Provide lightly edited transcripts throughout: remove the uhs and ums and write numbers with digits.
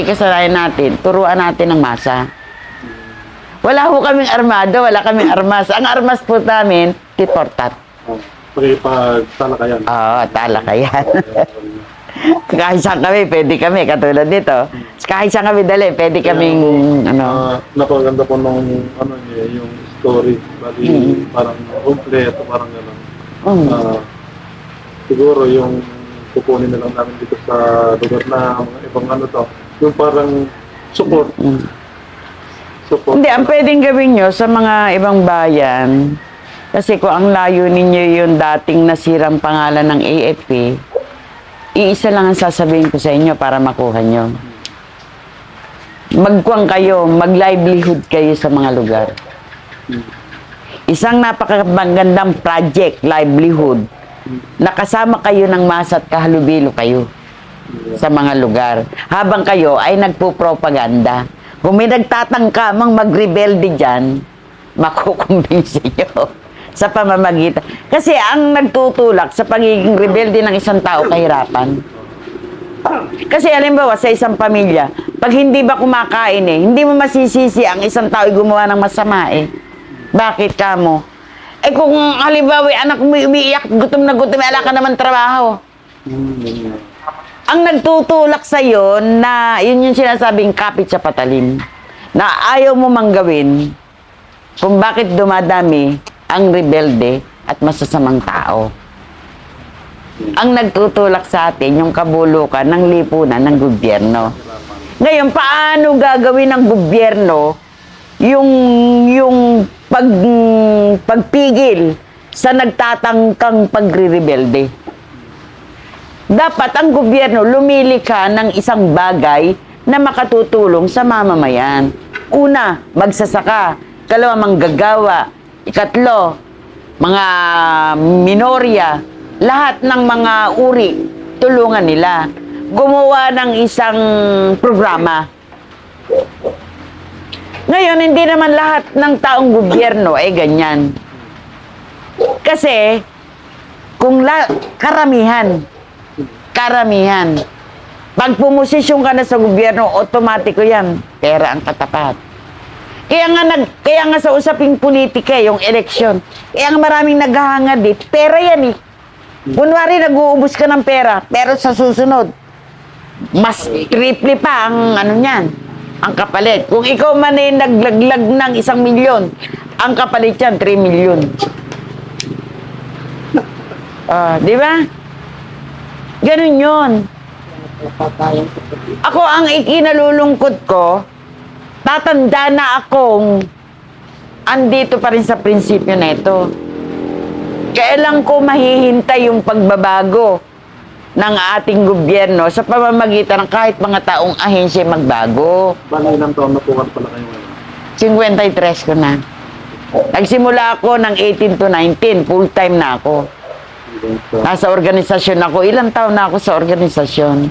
konti kasalanan natin, turuan natin ng masa. Wala ho kaming armado, wala kaming armas. Ang armas po namin, titortat. Talakayan. Oo, talakayan. Kahit saan kami, pwede kami, katulad dito. Kahit saan kami dali, pwede kaming, Napaganda po nung, yung story. Bali, parang kompleto, parang gano'n. Siguro yung kukunin na lang namin dito sa lugar na mga ibang yung parang support. Hindi, ang pwedeng gawin nyo sa mga ibang bayan, kasi kung ang layo ninyo yung dating nasirang pangalan ng AFP, iisa lang ang sasabihin ko sa inyo para makuha nyo. Magkuwang kayo, mag-livelihood kayo sa mga lugar. Isang napakagandang project, livelihood, nakasama kayo ng masa at kahalubilo kayo sa mga lugar. Habang kayo ay nagpo-propaganda. Kung may nagtatangkamang mag-rebelde dyan, makukumbinsi nyo sa pamamagitan. Kasi ang nagtutulak sa pagiging rebelde ng isang tao, kahirapan. Kasi halimbawa sa isang pamilya, pag hindi ba kumakain hindi mo masisisi ang isang tao ay gumawa ng masama Bakit ka mo? Kung halimbawa anak mo umiiyak, gutom na gutom, ala ka naman trabaho. Ang nagtutulak sa'yo na yun yung sinasabing kapit sa patalim, na ayaw mo manggawin kung bakit dumadami ang rebelde at masasamang tao. Ang nagtutulak sa atin yung kabulukan ng lipunan ng gobyerno. Ngayon, paano gagawin ng gobyerno yung pagpigil sa nagtatangkang pagre-rebelde? Dapat ang gobyerno lumilikha ng isang bagay na makatutulong sa mamamayan. Una, magsasaka. Kalawa, manggagawa. Ikatlo, mga minorya. Lahat ng mga uri, tulungan nila. Gumawa ng isang programa. Ngayon, hindi naman lahat ng taong gobyerno ay ganyan. Kasi, kung karamihan. Pag pumosisyon ka na sa gobyerno, otomatiko yan. Pera ang katapat. Kaya nga sa usaping politika, yung eleksyon, kaya nga maraming naghahangad pera yan Kunwari, nag-uubos ka ng pera, pero sa susunod, mas triple pa ang niyan, ang kapalit. Kung ikaw man naglaglag ng 1 milyon, ang kapalit yan, 3 milyon. Di ba? Ganun yun. Ako, ang ikinalulungkot ko, tatanda na akong andito pa rin sa prinsipyo na ito. Kailan ko mahihintay yung pagbabago ng ating gobyerno sa pamamagitan ng kahit mga taong ahensya magbago. Bali, ilang taon na po pala kayo ngayon? 53 ko na. Nagsimula ako ng 18 to 19, full-time na ako. Nasa organisasyon ako. Ilang taon na ako sa organisasyon.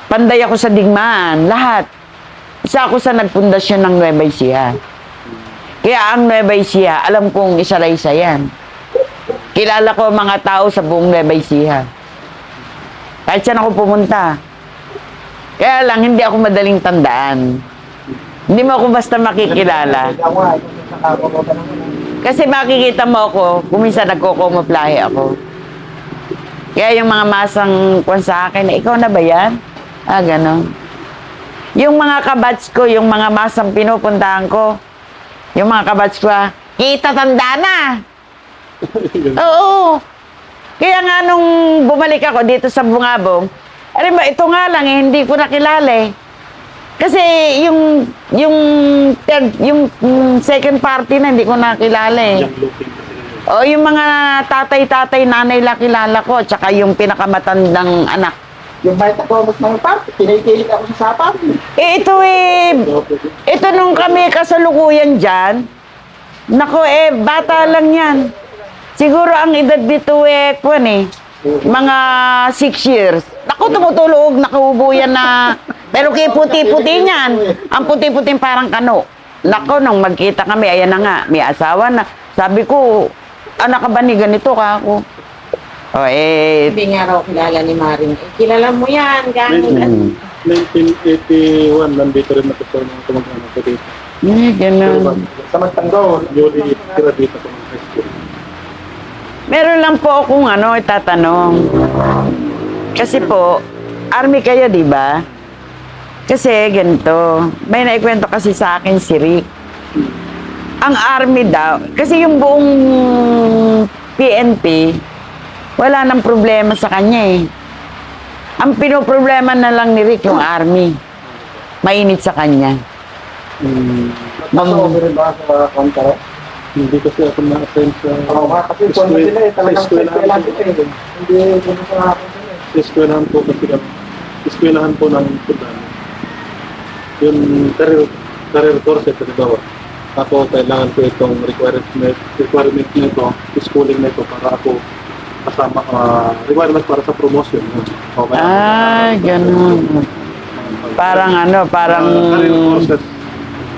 Panday ako sa digmaan, lahat. Isa ako sa nagpundasyon ng Nueva Ecija. Kaya ang Nueva Ecija, alam kong isa-isa yan. Kilala ko mga tao sa buong Nueva Ecija. Kahit saan ako pumunta. Kaya lang, hindi ako madaling tandaan. Hindi mo ako basta makikilala. Kasi makikita mo ako, kuminsan nagkukumuflahe ako. Kaya yung mga masang kung sa akin, ikaw na ba yan? Ganon. Yung mga kabats ko, yung mga masang pinupuntahan ko, yung mga kabats ko, kita tanda na! Oo. Kaya nga nung bumalik ako dito sa Bungabong, alam mo, ito nga lang hindi ko nakilala Kasi yung second party na hindi ko nakilala O yung mga tatay-tatay, nanay lang kilala ko, tsaka yung pinakamatandang anak. Yung bata ko, mas mga party, pinikilig ako sa sapaw. Ito nung kami kasalukuyan dyan, nako bata lang yan. Siguro ang edad dito mga 6 years. Naku, tumutulog, nakaubo yan na. Pero kay puti-puti niyan. Ang puti-puti parang kano. Naku, nung magkita kami, ayan na nga, may asawa na. Sabi ko, anak ka ba ni ganito ka ako? Hindi nga raw kilala ni Maring. Kilala mo yan, gano'n. 1981, nandito rin ako sa mga kamag-anak ko dito. Ganun. Sa Magtanggol. Newly tira dito sa mga high school. Meron lang po akong itatanong. Kasi po, army kayo, di ba? Kasi ganito, may naikwento kasi sa akin si Rick. Ang army daw, kasi yung buong PNP, wala nang problema sa kanya eh. Ang pinoproblema na lang ni Rick yung army. Mainit sa kanya. Nasa rin ba sa kontra? Hindi kasi ako na-assign sa Oo, kasi kung sila eh, talagang sa eskwelahan dito eh. Hindi, hindi sa akin sila eh. sa eskwelahan po kasi kami. Eskwelahan po ng Sudan. Yung career course, halimbawa. Ako, kailangan ko itong requirement nito, schooling nito para ako kasama, requirement para sa promotion. Okay. Ganun. Parang career courses.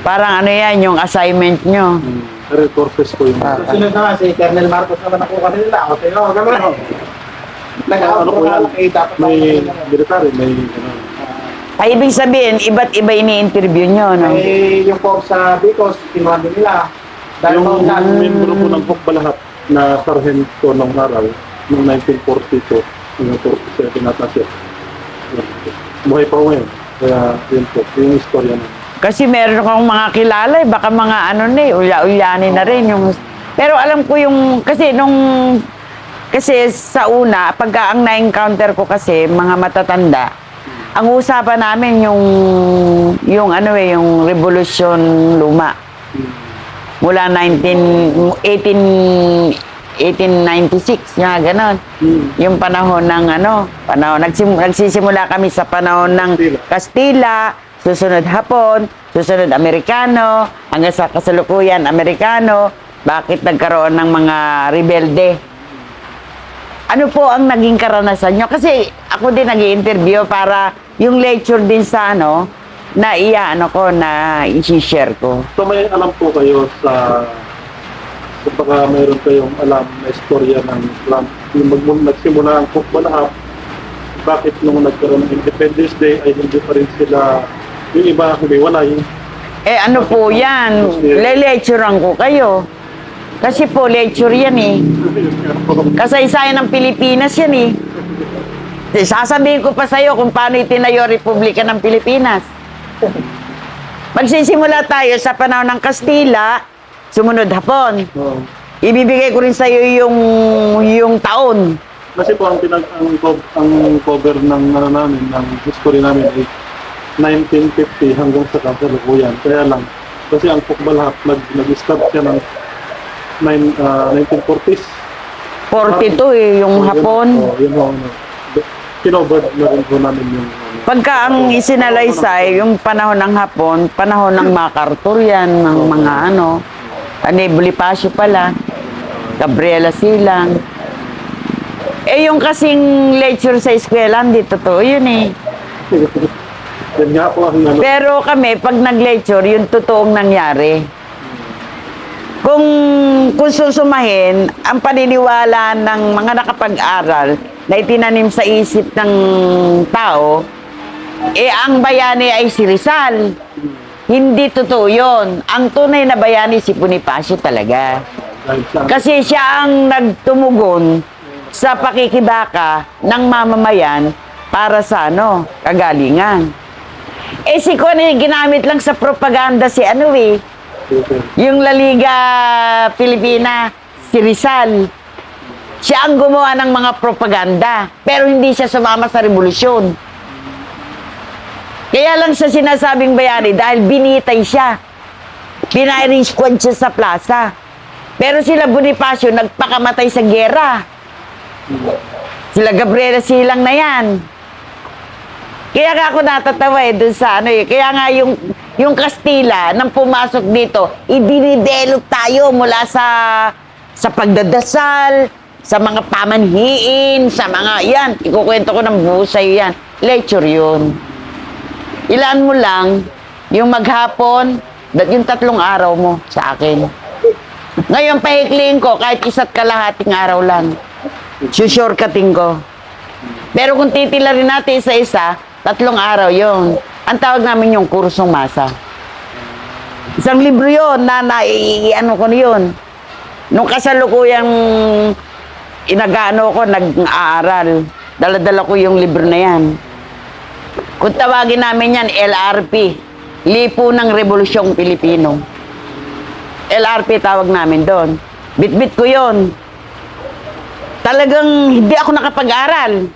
parang yan, yung assignment nyo. Career courses po yung Sunod naman, si Colonel Marcos naman nakuha nila. O, sino, gano'n. ano po yan, Eh, dapat may military, may ano. Ay, ibig sabihin, iba't iba ini-interview nyo, no? Eh, yung po sa Bicos, kinuha din nila. Dahil Yung po membro po ng Pukbalahat na sargento ng araw noong 1942, yung 47 nata siya. Buhay pa ko ngayon. Kaya yun po, yung istorya na. Kasi meron akong mga kilala, baka mga ulya-ulyani na rin. Pero alam ko kasi sa una, pagka ang na-encounter ko kasi, mga matatanda, ang usapan namin yung revolusyon luma. Mula 1896, nga ganon. Yung panahon ng nagsisimula kami sa panahon ng Kastila, susunod Hapon, susunod Amerikano, hanggang sa kasalukuyan Amerikano. Bakit nagkaroon ng mga rebelde? Ano po ang naging karanasan nyo? Kasi ako din nag-i-interview para yung lecture din sa na i-share ko. So may alam po kayo kung baka mayroon kayong alam na istorya ng Islam. Yung nagsimula ang Pukbalahat, bakit nung nagkaroon ng Independence Day ay hindi pa rin sila, yung iba humiwalay. Ano po yan? Le-lecturean ko kayo. Kasi po, lecture yan eh. Kasaysayan ng Pilipinas yan eh. Sasabihin ko pa sa'yo kung paano itinayo Republika ng Pilipinas. Magsisimula tayo sa panahon ng Kastila, sumunod Hapon. Ibibigay ko rin sa'yo yung taon. Kasi po ang cover ng namin, ng history namin ay 1950 hanggang sa kasalukuyan. Kaya lang, kasi ang Pukbalahat nag-start siya ng 1940s. 42 yung Hapon. Yun kinover na rin po namin yung Pagka ang isinalaysay, yung panahon ng Hapon, panahon ng MacArthur yan, ng mga Bonifacio pala, Gabriela Silang. Yung kasing lecture sa eskwela, hindi totoo yun eh. yan nga po ang Pero kami, pag nag-lecture, yung totoong nangyari. Kung susumahin, ang paniniwala ng mga nakapag-aral na itinanim sa isip ng tao, ang bayani ay si Rizal. Hindi totoo yun. Ang tunay na bayani si Bonifacio talaga. Kasi siya ang nagtumugon sa pakikibaka ng mamamayan para sa kagalingan. Si Connie, ginamit lang sa propaganda yung La Liga Filipina, si Rizal. Siya ang gumawa ng mga propaganda, pero hindi siya sumama sa revolusyon. Kaya lang sa sinasabing bayani dahil binitay siya. Pinaring squad siya sa plaza. Pero sila Bonifacio nagpakamatay sa gera. Sila Gabriela Silang na yan. Kaya nga ako natatawa dun sa Kaya nga yung Kastila, nang pumasok dito, idinidevelop tayo mula sa pagdadasal, sa mga pamanhiin, sa mga yan. Ikukwento ko ng buo sa'yo yan. Lecture yun. Ilaan mo lang, yung maghapon, yung 3 araw mo sa akin. Ngayon, pahikliin ko, kahit 1 kalahating araw lang. Shortcutting ko. Pero kung titila rin natin isa-isa, 3 araw yon. Ang tawag namin yung kursong masa. Isang libro yon na ano ko yun. Nung kasalukuyang inagaano ko, nag-aaral. Dala-dala ko yung libro na yan. Kung tawagin namin yan, LRP. Lipunang Rebolusyong Pilipino. LRP tawag namin doon. Bit-bit ko yon. Talagang hindi ako nakapag-aral.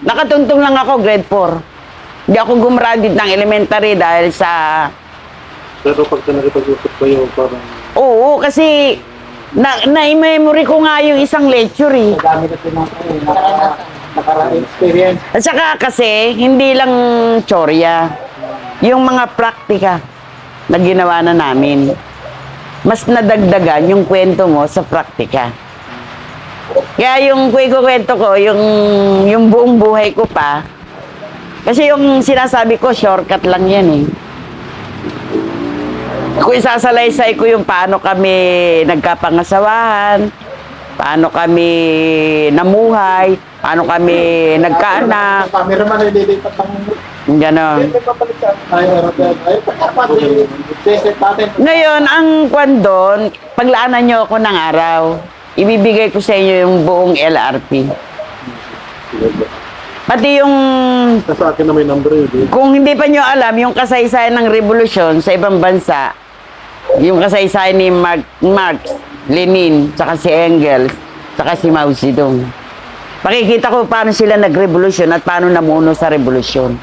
Nakatuntong lang ako, grade 4. Hindi ako gumraduate ng elementary dahil sa... Pero pagka nakipag-usap kayo, parang... Oo, kasi na-memory ko nga yung isang lecture eh. Madami na tinatay. Naka-experience. At saka kasi, hindi lang tsorya. Yung mga praktika na ginawa na namin, mas nadagdagan yung kwento mo sa praktika. Kaya yung kwento ko, yung buong buhay ko pa, kasi yung sinasabi ko, shortcut lang yan eh. Kung isasalaysay ko yung paano kami nagkapangasawahan, paano kami namuhay, paano kami nagkaanak, Cameraman ay lilipat ng... gano'n. May papalit ka. Ay, reset natin. Ngayon, ang kwan doon, paglaanan nyo ako ng araw, ibibigay ko sa inyo yung buong LRP. Pati yung, Sa akin na may number yun. kung hindi pa nyo alam, yung kasaysayan ng revolusyon sa ibang bansa, yung kasaysayan ni Marx, Lenin, saka si Engels, saka si Mao Zedong. Pakikita ko paano sila nagrevolusyon at paano namuno sa revolusyon.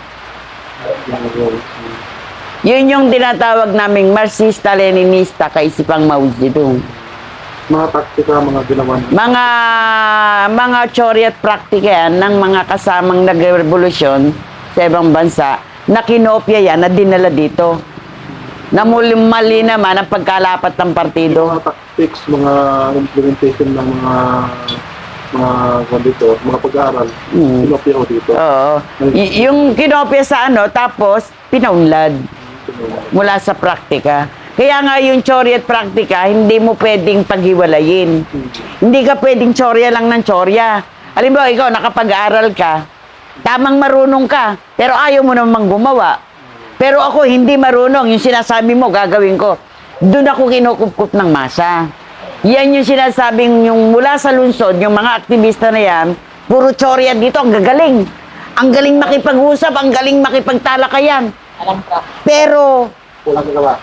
Yun yung tinatawag naming Marxista-Leninista kaisipang Mao Zedong. Mga taktika, mga ginawa niya. Mga teorya at praktika yan ng mga kasamang nagrevolusyon sa ibang bansa na kinopya yan na dinala dito. Na mali naman ang pagkalapat ng partido. Mga tactics, mga implementation ng mga pag-aaral. Sinopya ko dito. Oo. Yung kinopya sa tapos pinaunlad mula sa praktika. Kaya nga yung teorya at praktika, hindi mo pwedeng paghiwalayin. Hindi ka pwedeng teorya lang ng teorya. Halimbawa, ikaw, nakapag-aaral ka, tamang marunong ka, pero ayaw mo namang gumawa. Pero ako, hindi marunong. Yung sinasabi mo, gagawin ko. Doon ako kinukupkup ng masa. Yan yung sinasabing yung mula sa lungsod, yung mga aktivista na yan, puro teorya dito, ang gagaling. Ang galing makipag-usap, ang galing makipagtalakayan. Alam ka. Pero, Walang gawa.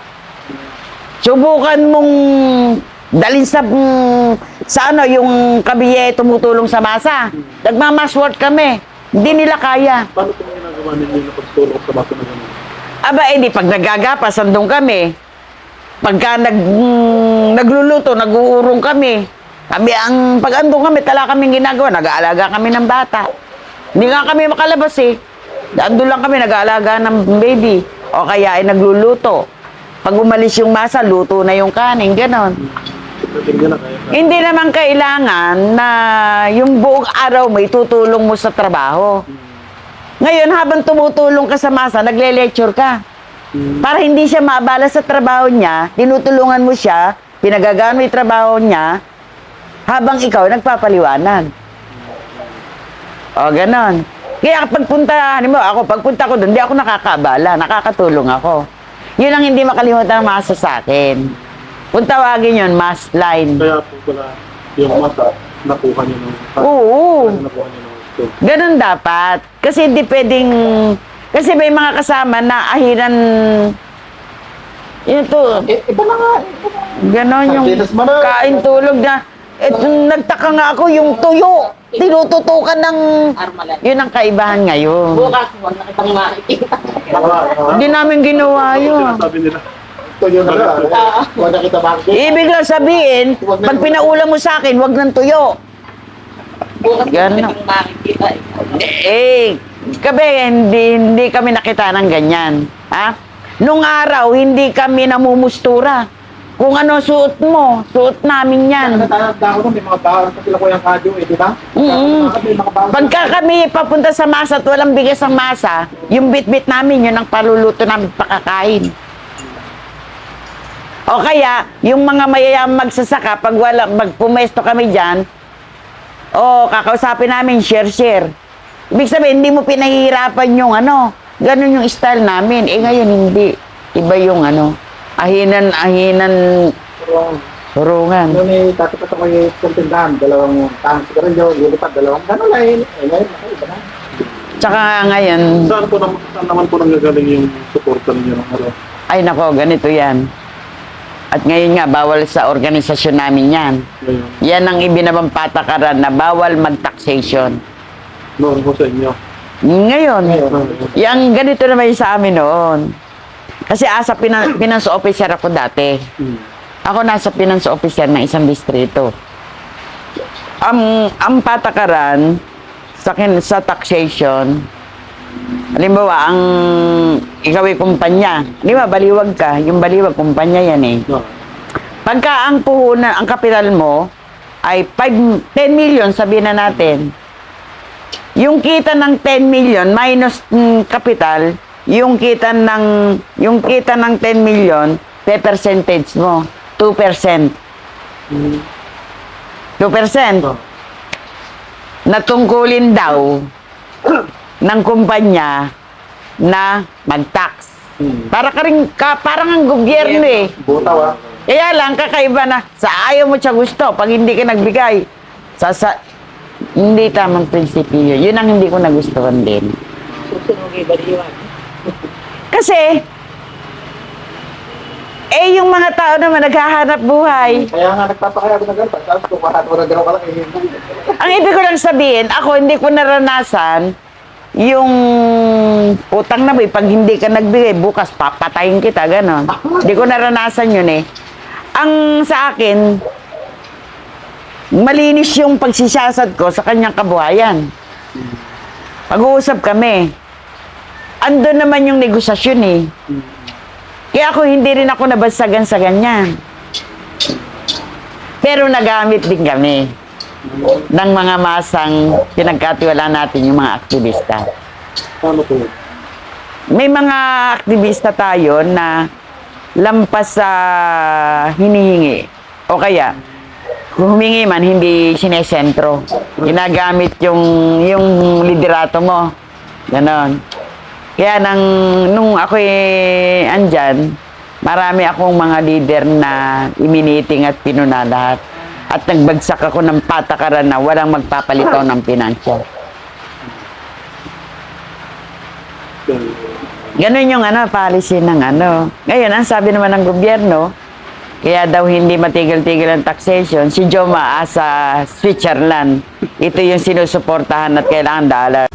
subukan mong dalhin sa yung kabiye tumutulong sa masa. Nagmamasword kami. Hindi nila kaya. Paano kung ginagawa ninyo na pagtulong sa bata na gano'n? Aba, edi pag nagagapas, andun kami. Pagka nagluluto, nag-uurong kami. Pag andun kami, tala kaming ginagawa. Nag-aalaga kami ng bata. Hindi nga kami makalabas eh. Andun lang kami, nag-aalaga ng baby. O kaya ay nagluluto. Pag umalis yung masa, luto na yung kanin, ganon. Tingnan na kaya na. Hindi naman kailangan na yung buong araw mo itutulong mo sa trabaho. Ngayon, habang tumutulong ka sa masa, nagle-lecture ka. Para hindi siya maabala sa trabaho niya, tinutulungan mo siya, pinagagaan mo yung trabaho niya, habang ikaw nagpapaliwanag. O, ganon. Kaya pagpunta ko doon, hindi ako nakakaabala, nakakatulong ako. Yun ang hindi makalimutan ng masa sa akin. Kung tawagin yun, mass line. Kaya po pala yung mata, nakuha niyo ng... Oo. Nakuha niyo ng ito. Ganun dapat. Kasi hindi pwedeng... Kasi may mga kasama na ahiran... Yun to. Iba na nga. Ganon yung Sardinas mo na. kain tulog na... nagtaka nga ako yung tuyo. Tinututukan ng... Armalan. Yun ang kaibahan ngayon. Bukas, huwag na kitang makikita. Hindi namin ginawa yun. Sinasabi nila, Ito yun na nga. Huwag na kita makikita. Ibig lang sabihin, pag pinaulam mo sa akin, wag ng tuyo. Bukas, huwag na Gano'n. kitang makikita. Kabe, hindi kami nakita ng ganyan. Ha? Nung araw, hindi kami namumustura. Kung ano suot mo, suot namin yan. Natatanda ko nun, may mga bawal sa sila Kuya Kadyo di ba? May mga bawal. Pagka kami papunta sa masa at walang bigas ang masa, yung bit-bit namin, yun ang paluluto namin pakakain. O kaya, yung mga mayayang magsasaka, pag magpumesto kami dyan, kakausapin namin, share. Ibig sabihin, hindi mo pinahihirapan yung Ganun yung style namin. Eh ngayon hindi. Iba yung ano, ahinan, Pero, hurungan. ano ni tatapat ako yung tindahan, dalawang tangos sigarilyo, lilipat, dalawang gano'n lang. Ngayon, iba na. Tsaka ngayon, Saan naman po nanggagaling yung suporta ninyo ng araw? ay nako, ganito yan. At ngayon nga, bawal sa organisasyon namin yan. Ngayon, Yan ang ibinabang patakaran na bawal mag-taxation. noon po sa inyo. Ngayon, Ngayon, yung ganito naman yung sa amin noon. Kasi asa finance officer ako dati. Ako nasa finance officer ng isang distrito. Ang patakaran sa taxation, halimbawa, ikaw ay kumpanya. Di ba, baliwag ka. Yung baliwag, kumpanya yan eh. No. Pagka ang puhunan, ang kapital mo ay 10 million, sabihin na natin. Yung kita ng 10 million minus kapital, yung kita ng 10 million, percentage mo, 2%. 2%. No. Natungkulin daw ng kumpanya na mag-tax. Parang ang gobyerno eh. butaw ah. Kaya lang, kakaiba na, sa ayaw mo siya gusto, pag hindi ka nagbigay, hindi tamang prinsipyo. Yun ang hindi ko nagustuhan din. Susunugin, baliwan. Kasi, yung mga tao naman naghahanap buhay. Kaya nga nagpapakaya ako ng gano'n. Tapos kung mahat mo na gano'n ka lang, Ang ibig ko lang sabihin, ako hindi ko naranasan yung utang na pag hindi ka nagbigay, bukas papatayin kita, gano'n. Hindi ko naranasan yun eh. Ang sa akin, malinis yung pagsisiyasat ko sa kanyang kabuhayan. Pag-uusap kami. Andun naman yung negosasyon eh. Kaya ako hindi rin ako nabasagan sa ganyan. Pero nagamit din kami ng mga masang pinagkatiwalaan natin yung mga aktivista. Paano po? May mga aktivista tayo na lampas sa hinihingi. O kaya, kung humingi man, hindi sinesentro. Ginagamit yung liderato mo. Ganon. Kaya nung ako andyan, marami akong mga leader na iminiting at pinuna lahat. At nagbagsak ako ng patakaran na walang magpapalitaw ng pinansya. Ganon yung policy ng Ngayon, ang sabi naman ng gobyerno, kaya daw hindi matigil-tigil ang taxation, si Joma sa Switzerland. Ito yung sinusuportahan at kailangan dollar.